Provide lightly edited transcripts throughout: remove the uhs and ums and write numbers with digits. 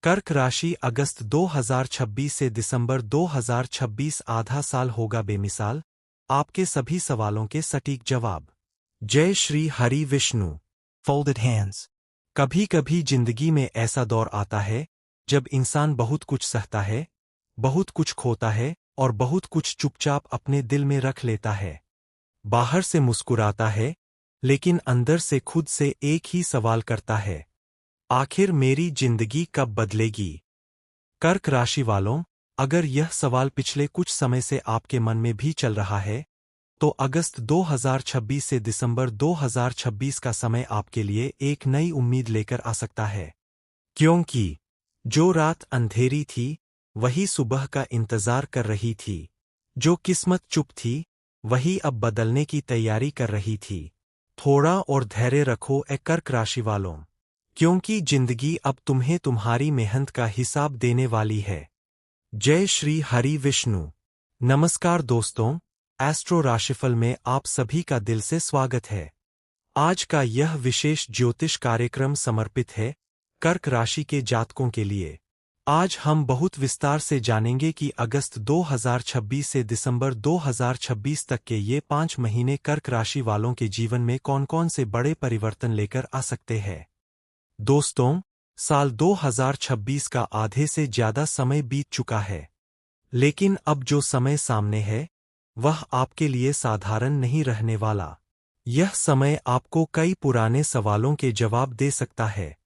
कर्क राशि अगस्त 2026 से दिसंबर 2026 आधा साल होगा बेमिसाल आपके सभी सवालों के सटीक जवाब। जय श्री हरि विष्णु। Folded hands. कभी कभी जिंदगी में ऐसा दौर आता है जब इंसान बहुत कुछ सहता है, बहुत कुछ खोता है और बहुत कुछ चुपचाप अपने दिल में रख लेता है। बाहर से मुस्कुराता है, लेकिन अंदर से खुद से एक ही सवाल करता है, आखिर मेरी जिंदगी कब बदलेगी। कर्क राशि वालों, अगर यह सवाल पिछले कुछ समय से आपके मन में भी चल रहा है, तो अगस्त 2026 से दिसंबर 2026 का समय आपके लिए एक नई उम्मीद लेकर आ सकता है। क्योंकि जो रात अंधेरी थी वही सुबह का इंतजार कर रही थी, जो किस्मत चुप थी वही अब बदलने की तैयारी कर रही थी। थोड़ा और धैर्य रखो ए कर्क राशि वालों, क्योंकि जिंदगी अब तुम्हें तुम्हारी मेहनत का हिसाब देने वाली है। जय श्री हरि विष्णु। नमस्कार दोस्तों, एस्ट्रो राशिफल में आप सभी का दिल से स्वागत है। आज का यह विशेष ज्योतिष कार्यक्रम समर्पित है कर्क राशि के जातकों के लिए। आज हम बहुत विस्तार से जानेंगे कि अगस्त 2026 से दिसंबर 2026 तक के ये 5 महीने कर्क राशि वालों के जीवन में कौन-कौन से बड़े परिवर्तन लेकर आ सकते हैं। दोस्तों, साल 2026 का आधे से ज्यादा समय बीत चुका है, लेकिन अब जो समय सामने है वह आपके लिए साधारण नहीं रहने वाला। यह समय आपको कई पुराने सवालों के जवाब दे सकता है।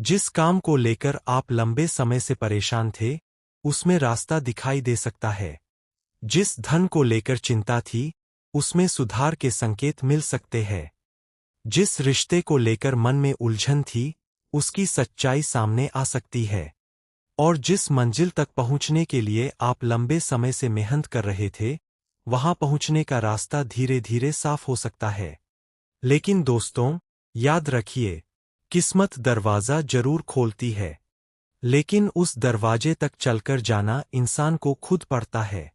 जिस काम को लेकर आप लंबे समय से परेशान थे, उसमें रास्ता दिखाई दे सकता है। जिस धन को लेकर चिंता थी, उसमें सुधार के संकेत मिल सकते हैं। जिस रिश्ते को लेकर मन में उलझन थी, उसकी सच्चाई सामने आ सकती है। और जिस मंजिल तक पहुंचने के लिए आप लंबे समय से मेहनत कर रहे थे, वहां पहुंचने का रास्ता धीरे धीरे साफ हो सकता है। लेकिन दोस्तों, याद रखिए, किस्मत दरवाजा जरूर खोलती है, लेकिन उस दरवाजे तक चलकर जाना इंसान को खुद पड़ता है।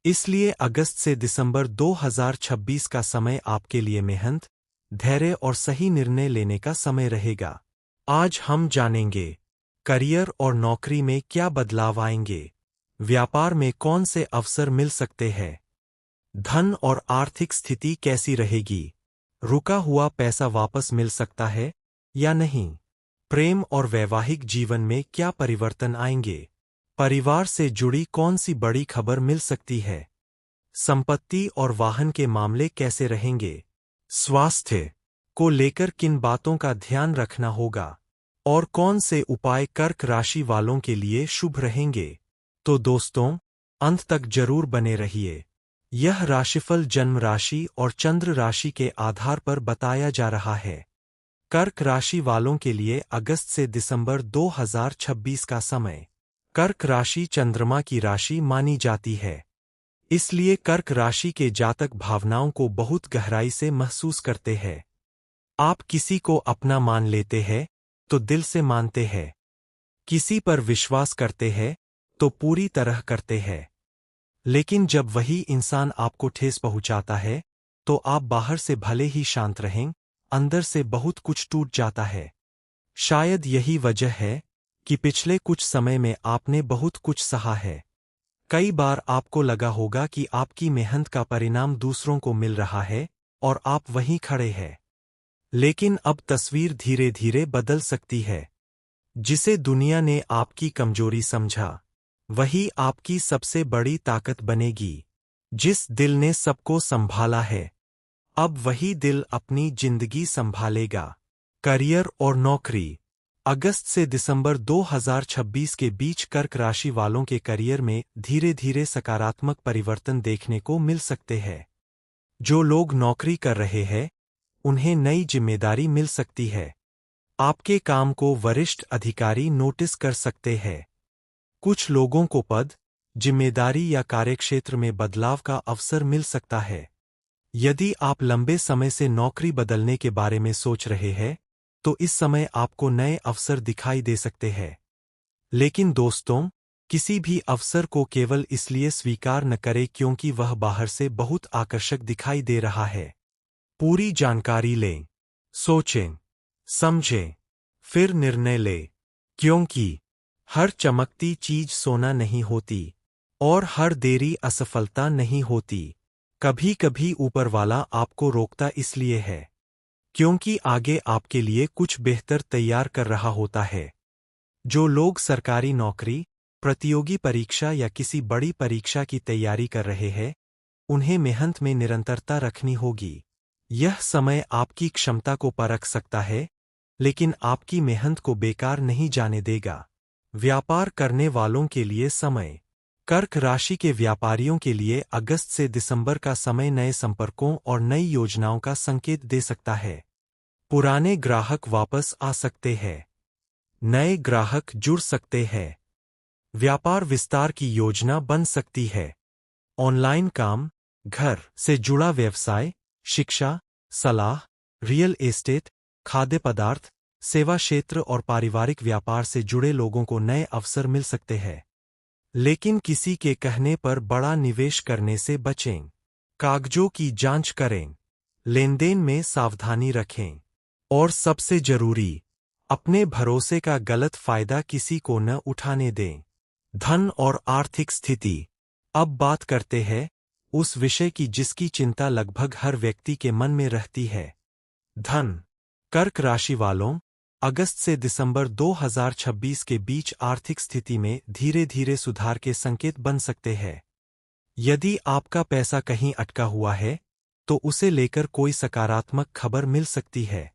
इसलिए अगस्त से दिसंबर 2026 का समय आपके लिए मेहनत, धैर्य और सही निर्णय लेने का समय रहेगा। आज हम जानेंगे करियर और नौकरी में क्या बदलाव आएंगे, व्यापार में कौन से अवसर मिल सकते हैं, धन और आर्थिक स्थिति कैसी रहेगी, रुका हुआ पैसा वापस मिल सकता है या नहीं, प्रेम और वैवाहिक जीवन में क्या परिवर्तन आएंगे, परिवार से जुड़ी कौन सी बड़ी खबर मिल सकती है, संपत्ति और वाहन के मामले कैसे रहेंगे, स्वास्थ्य को लेकर किन बातों का ध्यान रखना होगा और कौन से उपाय कर्क राशि वालों के लिए शुभ रहेंगे। तो दोस्तों, अंत तक जरूर बने रहिए। यह राशिफल जन्म राशि और चंद्र राशि के आधार पर बताया जा रहा है। कर्क राशि वालों के लिए अगस्त से दिसंबर 2026 का समय। कर्क राशि चंद्रमा की राशि मानी जाती है, इसलिए कर्क राशि के जातक भावनाओं को बहुत गहराई से महसूस करते हैं। आप किसी को अपना मान लेते हैं तो दिल से मानते हैं, किसी पर विश्वास करते हैं तो पूरी तरह करते हैं। लेकिन जब वही इंसान आपको ठेस पहुंचाता है, तो आप बाहर से भले ही शांत रहें, अंदर से बहुत कुछ टूट जाता है। शायद यही वजह है कि पिछले कुछ समय में आपने बहुत कुछ सहा है। कई बार आपको लगा होगा कि आपकी मेहनत का परिणाम दूसरों को मिल रहा है और आप वहीं खड़े हैं। लेकिन अब तस्वीर धीरे धीरे बदल सकती है। जिसे दुनिया ने आपकी कमजोरी समझा, वही आपकी सबसे बड़ी ताकत बनेगी। जिस दिल ने सबको संभाला है, अब वही दिल अपनी जिंदगी संभालेगा। करियर और नौकरी। अगस्त से दिसंबर 2026 के बीच कर्क राशि वालों के करियर में धीरे धीरे सकारात्मक परिवर्तन देखने को मिल सकते हैं। जो लोग नौकरी कर रहे हैं, उन्हें नई जिम्मेदारी मिल सकती है। आपके काम को वरिष्ठ अधिकारी नोटिस कर सकते हैं। कुछ लोगों को पद, जिम्मेदारी या कार्यक्षेत्र में बदलाव का अवसर मिल सकता है। यदि आप लंबे समय से नौकरी बदलने के बारे में सोच रहे हैं, तो इस समय आपको नए अवसर दिखाई दे सकते हैं। लेकिन दोस्तों, किसी भी अवसर को केवल इसलिए स्वीकार न करें क्योंकि वह बाहर से बहुत आकर्षक दिखाई दे रहा है। पूरी जानकारी लें, सोचें, समझें, फिर निर्णय लें, क्योंकि हर चमकती चीज सोना नहीं होती और हर देरी असफलता नहीं होती। कभी कभी ऊपर वाला आपको रोकता इसलिए है क्योंकि आगे आपके लिए कुछ बेहतर तैयार कर रहा होता है। जो लोग सरकारी नौकरी, प्रतियोगी परीक्षा या किसी बड़ी परीक्षा की तैयारी कर रहे हैं, उन्हें मेहनत में निरंतरता रखनी होगी। यह समय आपकी क्षमता को परख सकता है, लेकिन आपकी मेहनत को बेकार नहीं जाने देगा। व्यापार करने वालों के लिए समय। कर्क राशि के व्यापारियों के लिए अगस्त से दिसंबर का समय नए संपर्कों और नई योजनाओं का संकेत दे सकता है। पुराने ग्राहक वापस आ सकते हैं। नए ग्राहक जुड़ सकते हैं। व्यापार विस्तार की योजना बन सकती है। ऑनलाइन काम, घर से जुड़ा व्यवसाय, शिक्षा, सलाह, रियल एस्टेट, खाद्य पदार्थ, सेवा क्षेत्र और पारिवारिक व्यापार से जुड़े लोगों को नए अवसर मिल सकते हैं। लेकिन किसी के कहने पर बड़ा निवेश करने से बचें। कागजों की जांच करें। लेनदेन में सावधानी रखें। और सबसे जरूरी, अपने भरोसे का गलत फायदा किसी को न उठाने दें। धन और आर्थिक स्थिति। अब बात करते हैं उस विषय की जिसकी चिंता लगभग हर व्यक्ति के मन में रहती है। धन। कर्क राशि वालों, अगस्त से दिसंबर 2026 के बीच आर्थिक स्थिति में धीरे धीरे सुधार के संकेत बन सकते हैं। यदि आपका पैसा कहीं अटका हुआ है, तो उसे लेकर कोई सकारात्मक खबर मिल सकती है।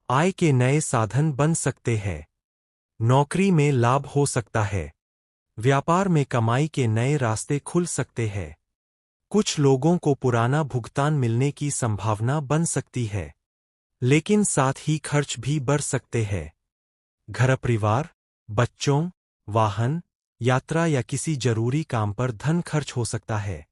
आय के नए साधन बन सकते हैं। नौकरी में लाभ हो सकता है। व्यापार में कमाई के नए रास्ते खुल सकते हैं। कुछ लोगों को पुराना भुगतान मिलने की संभावना बन सकती है, लेकिन साथ ही खर्च भी बढ़ सकते हैं। घर परिवार, बच्चों, वाहन, यात्रा या किसी जरूरी काम पर धन खर्च हो सकता है।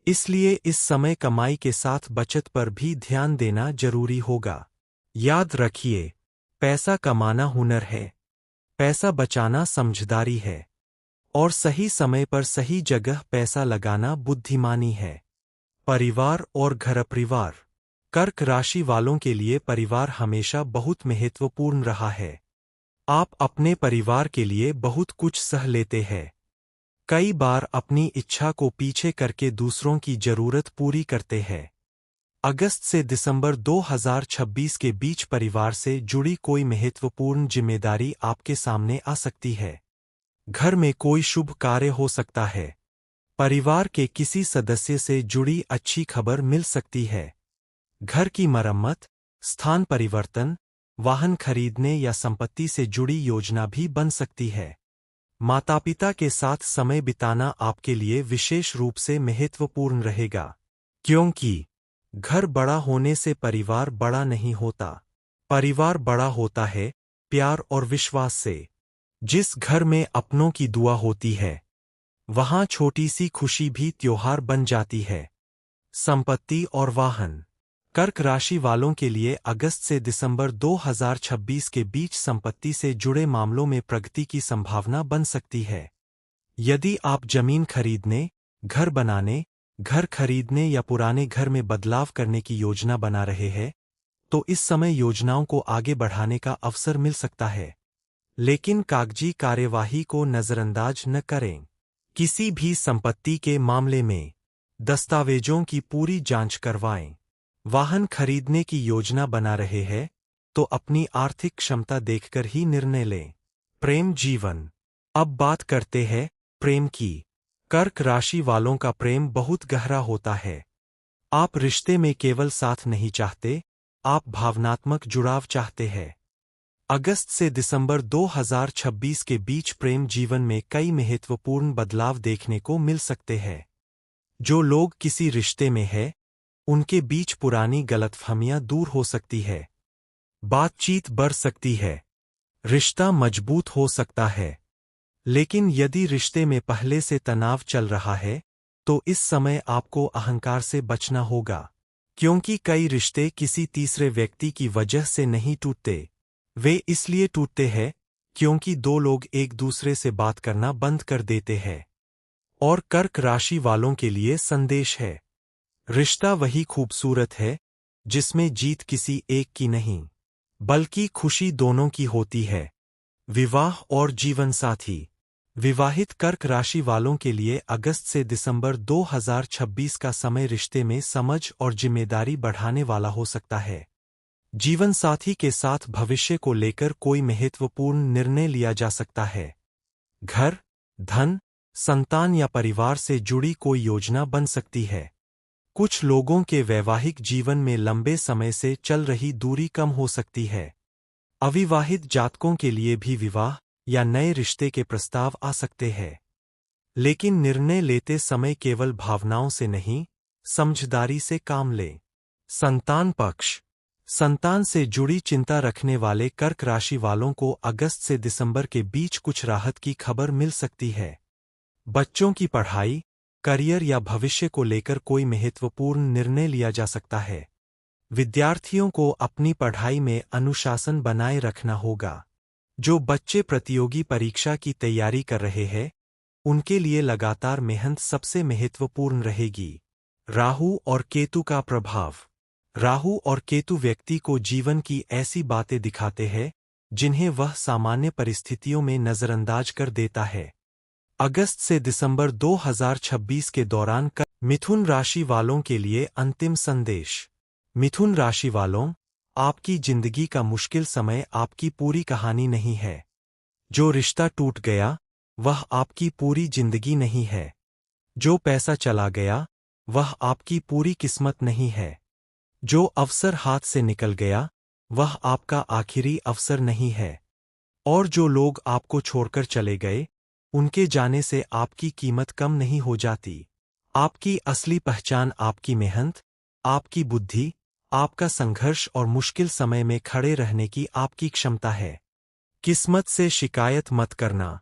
इसलिए इस समय कमाई के साथ बचत पर भी ध्यान देना जरूरी होगा। याद रखिए, पैसा कमाना हुनर है, पैसा बचाना समझदारी है, और सही समय पर सही जगह पैसा लगाना बुद्धिमानी है। परिवार और घर परिवार। कर्क राशि वालों के लिए परिवार हमेशा बहुत महत्वपूर्ण रहा है। आप अपने परिवार के लिए बहुत कुछ सह लेते हैं। कई बार अपनी इच्छा को पीछे करके दूसरों की जरूरत पूरी करते हैं। अगस्त से दिसंबर 2026 के बीच परिवार से जुड़ी कोई महत्वपूर्ण जिम्मेदारी आपके सामने आ सकती है। घर में कोई शुभ कार्य हो सकता है। परिवार के किसी सदस्य से जुड़ी अच्छी खबर मिल सकती है। घर की मरम्मत, स्थान परिवर्तन, वाहन खरीदने या संपत्ति से जुड़ी योजना भी बन सकती है। माता पिता के साथ समय बिताना आपके लिए विशेष रूप से महत्वपूर्ण रहेगा, क्योंकि घर बड़ा होने से परिवार बड़ा नहीं होता। परिवार बड़ा होता है प्यार और विश्वास से। जिस घर में अपनों की दुआ होती है, वहां छोटी सी खुशी भी त्योहार बन जाती है। संपत्ति और वाहन। कर्क राशि वालों के लिए अगस्त से दिसंबर 2026 के बीच संपत्ति से जुड़े मामलों में प्रगति की संभावना बन सकती है। यदि आप जमीन खरीदने, घर बनाने, घर खरीदने या पुराने घर में बदलाव करने की योजना बना रहे हैं, तो इस समय योजनाओं को आगे बढ़ाने का अवसर मिल सकता है। लेकिन कागजी कार्यवाही को नजरअंदाज न करें। किसी भी संपत्ति के मामले में दस्तावेजों की पूरी जांच करवाएं। वाहन खरीदने की योजना बना रहे हैं, तो अपनी आर्थिक क्षमता देखकर ही निर्णय लें। प्रेम जीवन। अब बात करते हैं प्रेम की। कर्क राशि वालों का प्रेम बहुत गहरा होता है। आप रिश्ते में केवल साथ नहीं चाहते, आप भावनात्मक जुड़ाव चाहते हैं। अगस्त से दिसंबर 2026 के बीच प्रेम जीवन में कई महत्वपूर्ण बदलाव देखने को मिल सकते हैं। जो लोग किसी रिश्ते में हैं, उनके बीच पुरानी गलतफहमियां दूर हो सकती है। बातचीत बढ़ सकती है। रिश्ता मजबूत हो सकता है। लेकिन यदि रिश्ते में पहले से तनाव चल रहा है, तो इस समय आपको अहंकार से बचना होगा, क्योंकि कई रिश्ते किसी तीसरे व्यक्ति की वजह से नहीं टूटते। वे इसलिए टूटते हैं क्योंकि दो लोग एक दूसरे से बात करना बंद कर देते हैं। और कर्क राशि वालों के लिए संदेश है, रिश्ता वही खूबसूरत है जिसमें जीत किसी एक की नहीं, बल्कि खुशी दोनों की होती है। विवाह और जीवन साथी। विवाहित कर्क राशि वालों के लिए अगस्त से दिसंबर 2026 का समय रिश्ते में समझ और जिम्मेदारी बढ़ाने वाला हो सकता है। जीवन साथी के साथ भविष्य को लेकर कोई महत्वपूर्ण निर्णय लिया जा सकता है। घर, धन, संतान या परिवार से जुड़ी कोई योजना बन सकती है। कुछ लोगों के वैवाहिक जीवन में लंबे समय से चल रही दूरी कम हो सकती है। अविवाहित जातकों के लिए भी विवाह या नए रिश्ते के प्रस्ताव आ सकते हैं। लेकिन निर्णय लेते समय केवल भावनाओं से नहीं, समझदारी से काम लें। संतान पक्ष। संतान से जुड़ी चिंता रखने वाले कर्क राशि वालों को अगस्त से दिसंबर के बीच कुछ राहत की खबर मिल सकती है। बच्चों की पढ़ाई, करियर या भविष्य को लेकर कोई महत्वपूर्ण निर्णय लिया जा सकता है। विद्यार्थियों को अपनी पढ़ाई में अनुशासन बनाए रखना होगा। जो बच्चे प्रतियोगी परीक्षा की तैयारी कर रहे हैं, उनके लिए लगातार मेहनत सबसे महत्वपूर्ण रहेगी। राहु और केतु का प्रभाव। राहु और केतु व्यक्ति को जीवन की ऐसी बातें दिखाते हैं जिन्हें वह सामान्य परिस्थितियों में नजरअंदाज कर देता है। अगस्त से दिसंबर 2026 के दौरान मिथुन राशि वालों के लिए अंतिम संदेश। मिथुन राशि वालों, आपकी जिंदगी का मुश्किल समय आपकी पूरी कहानी नहीं है। जो रिश्ता टूट गया, वह आपकी पूरी जिंदगी नहीं है। जो पैसा चला गया, वह आपकी पूरी किस्मत नहीं है। जो अवसर हाथ से निकल गया, वह आपका आखिरी अवसर नहीं है। और जो लोग आपको छोड़कर चले गए, उनके जाने से आपकी कीमत कम नहीं हो जाती। आपकी असली पहचान आपकी मेहनत, आपकी बुद्धि, आपका संघर्ष और मुश्किल समय में खड़े रहने की आपकी क्षमता है। किस्मत से शिकायत मत करना।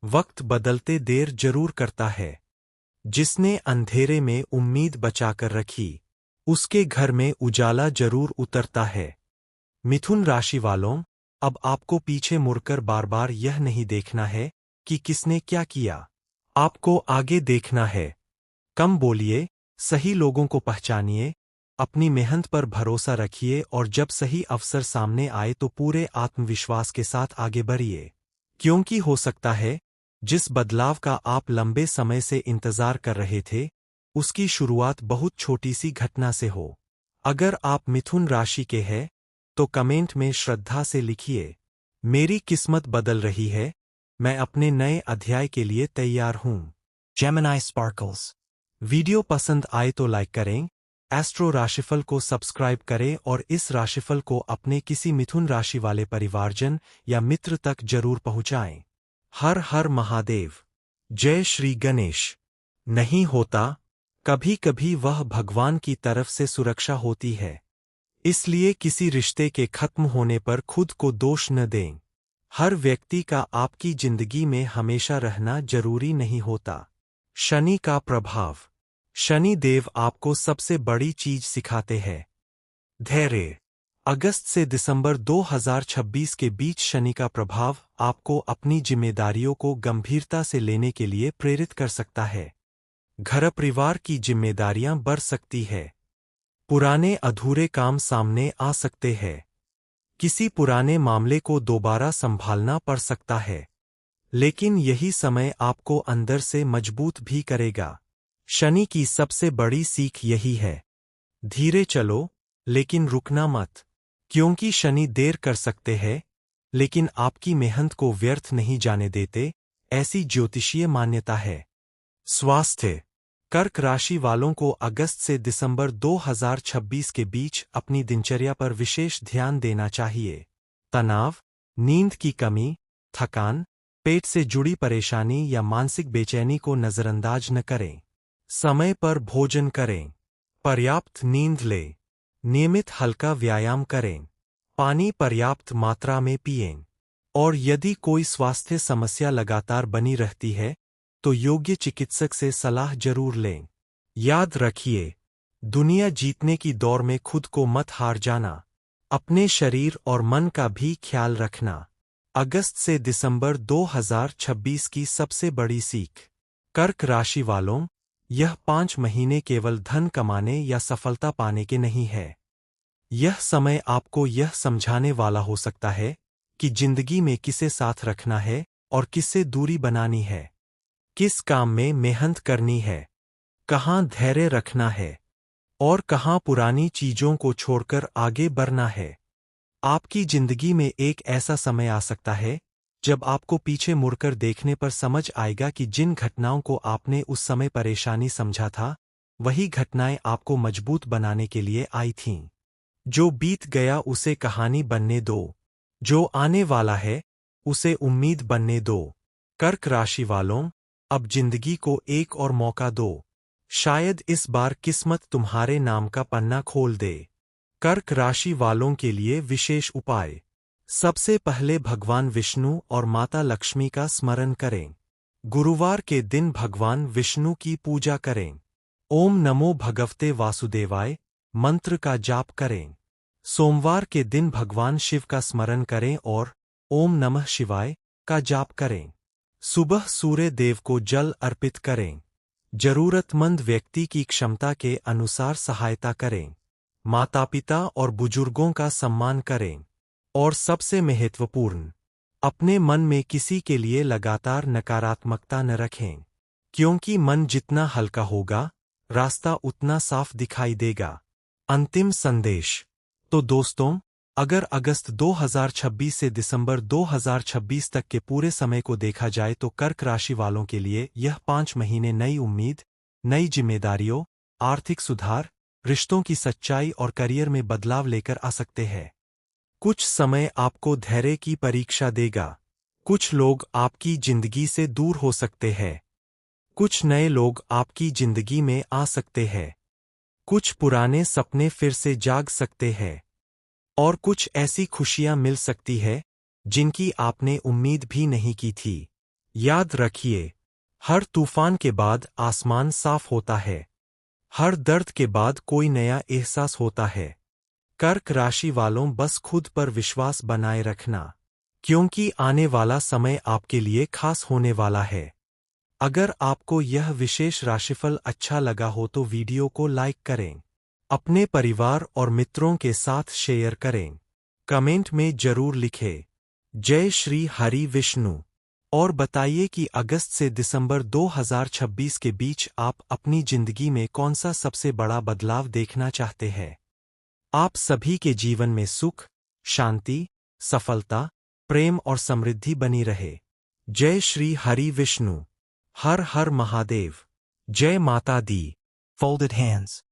वक्त बदलते देर जरूर करता है। जिसने अंधेरे में उम्मीद बचाकर रखी, उसके घर में उजाला जरूर उतरता है। मिथुन राशि वालों, अब आपको पीछे मुड़कर बार बार यह नहीं देखना है कि किसने क्या किया। आपको आगे देखना है। कम बोलिए, सही लोगों को पहचानिए, अपनी मेहनत पर भरोसा रखिए और जब सही अवसर सामने आए तो पूरे आत्मविश्वास के साथ आगे बढ़िए। क्योंकि हो सकता है, जिस बदलाव का आप लंबे समय से इंतजार कर रहे थे, उसकी शुरुआत बहुत छोटी सी घटना से हो। अगर आप मिथुन राशि के हैं, तो कमेंट में श्रद्धा से लिखिए, मेरी किस्मत बदल रही है, मैं अपने नए अध्याय के लिए तैयार हूँ। Gemini sparkles. वीडियो पसंद आए तो लाइक करें, एस्ट्रो राशिफल को सब्सक्राइब करें और इस राशिफल को अपने किसी मिथुन राशि वाले परिवारजन या मित्र तक जरूर पहुंचाएं। हर हर महादेव। जय श्री गणेश। नहीं होता, कभी कभी वह भगवान की तरफ से सुरक्षा होती है। इसलिए किसी रिश्ते के खत्म होने पर खुद को दोष न दें। हर व्यक्ति का आपकी जिंदगी में हमेशा रहना जरूरी नहीं होता। शनि का प्रभाव। शनि देव आपको सबसे बड़ी चीज सिखाते हैं, धैर्य। अगस्त से दिसंबर 2026 के बीच शनि का प्रभाव आपको अपनी जिम्मेदारियों को गंभीरता से लेने के लिए प्रेरित कर सकता है। घर परिवार की जिम्मेदारियां बढ़ सकती है। पुराने अधूरे काम सामने आ सकते हैं। किसी पुराने मामले को दोबारा संभालना पड़ सकता है। लेकिन यही समय आपको अंदर से मजबूत भी करेगा। शनि की सबसे बड़ी सीख यही है, धीरे चलो, लेकिन रुकना मत। क्योंकि शनि देर कर सकते हैं, लेकिन आपकी मेहनत को व्यर्थ नहीं जाने देते, ऐसी ज्योतिषीय मान्यता है। स्वास्थ्य। कर्क राशि वालों को अगस्त से दिसंबर 2026 के बीच अपनी दिनचर्या पर विशेष ध्यान देना चाहिए। तनाव, नींद की कमी, थकान, पेट से जुड़ी परेशानी या मानसिक बेचैनी को नजरअंदाज न करें। समय पर भोजन करें, पर्याप्त नींद लें, नियमित हल्का व्यायाम करें, पानी पर्याप्त मात्रा में पिएं। और यदि कोई स्वास्थ्य समस्या लगातार बनी रहती है, तो योग्य चिकित्सक से सलाह जरूर लें। याद रखिए, दुनिया जीतने की दौड़ में खुद को मत हार जाना। अपने शरीर और मन का भी ख्याल रखना। अगस्त से दिसंबर 2026 की सबसे बड़ी सीख। कर्क राशि वालों, यह 5 महीने केवल धन कमाने या सफलता पाने के नहीं है। यह समय आपको यह समझाने वाला हो सकता है कि जिंदगी में किसे साथ रखना है और किससे दूरी बनानी है, किस काम में मेहनत करनी है, कहाँ धैर्य रखना है और कहाँ पुरानी चीजों को छोड़कर आगे बढ़ना है। आपकी जिंदगी में एक ऐसा समय आ सकता है जब आपको पीछे मुड़कर देखने पर समझ आएगा कि जिन घटनाओं को आपने उस समय परेशानी समझा था, वही घटनाएं आपको मजबूत बनाने के लिए आई थीं। जो बीत गया उसे कहानी बनने दो, जो आने वाला है उसे उम्मीद बनने दो। कर्क राशि वालों, अब जिंदगी को एक और मौका दो। शायद इस बार किस्मत तुम्हारे नाम का पन्ना खोल दे। कर्क राशि वालों के लिए विशेष उपाय। सबसे पहले भगवान विष्णु और माता लक्ष्मी का स्मरण करें। गुरुवार के दिन भगवान विष्णु की पूजा करें। ओम नमो भगवते वासुदेवाय मंत्र का जाप करें। सोमवार के दिन भगवान शिव का स्मरण करें और ओम नमः शिवाय का जाप करें। सुबह सूर्य देव को जल अर्पित करें। जरूरतमंद व्यक्ति की क्षमता के अनुसार सहायता करें। माता पिता और बुजुर्गों का सम्मान करें। और सबसे महत्वपूर्ण, अपने मन में किसी के लिए लगातार नकारात्मकता न रखें, क्योंकि मन जितना हल्का होगा, रास्ता उतना साफ दिखाई देगा। अंतिम संदेश। तो दोस्तों, अगर अगस्त 2026 से दिसंबर 2026 तक के पूरे समय को देखा जाए तो कर्क राशि वालों के लिए यह 5 महीने नई उम्मीद, नई जिम्मेदारियों, आर्थिक सुधार, रिश्तों की सच्चाई और करियर में बदलाव लेकर आ सकते हैं। कुछ समय आपको धैर्य की परीक्षा देगा। कुछ लोग आपकी जिंदगी से दूर हो सकते हैं। कुछ नए लोग आपकी जिंदगी में आ सकते हैं। कुछ पुराने सपने फिर से जाग सकते हैं। और कुछ ऐसी खुशियां मिल सकती है जिनकी आपने उम्मीद भी नहीं की थी। याद रखिए, हर तूफान के बाद आसमान साफ होता है। हर दर्द के बाद कोई नया एहसास होता है। कर्क राशि वालों, बस खुद पर विश्वास बनाए रखना, क्योंकि आने वाला समय आपके लिए खास होने वाला है। अगर आपको यह विशेष राशिफल अच्छा लगा हो तो वीडियो को लाइक करें, अपने परिवार और मित्रों के साथ शेयर करें, कमेंट में जरूर लिखें जय श्री हरि विष्णु और बताइए कि अगस्त से दिसंबर 2026 के बीच आप अपनी जिंदगी में कौन सा सबसे बड़ा बदलाव देखना चाहते हैं। आप सभी के जीवन में सुख, शांति, सफलता, प्रेम और समृद्धि बनी रहे। जय श्री हरि विष्णु। हर हर महादेव। जय माता दी। Folded hands.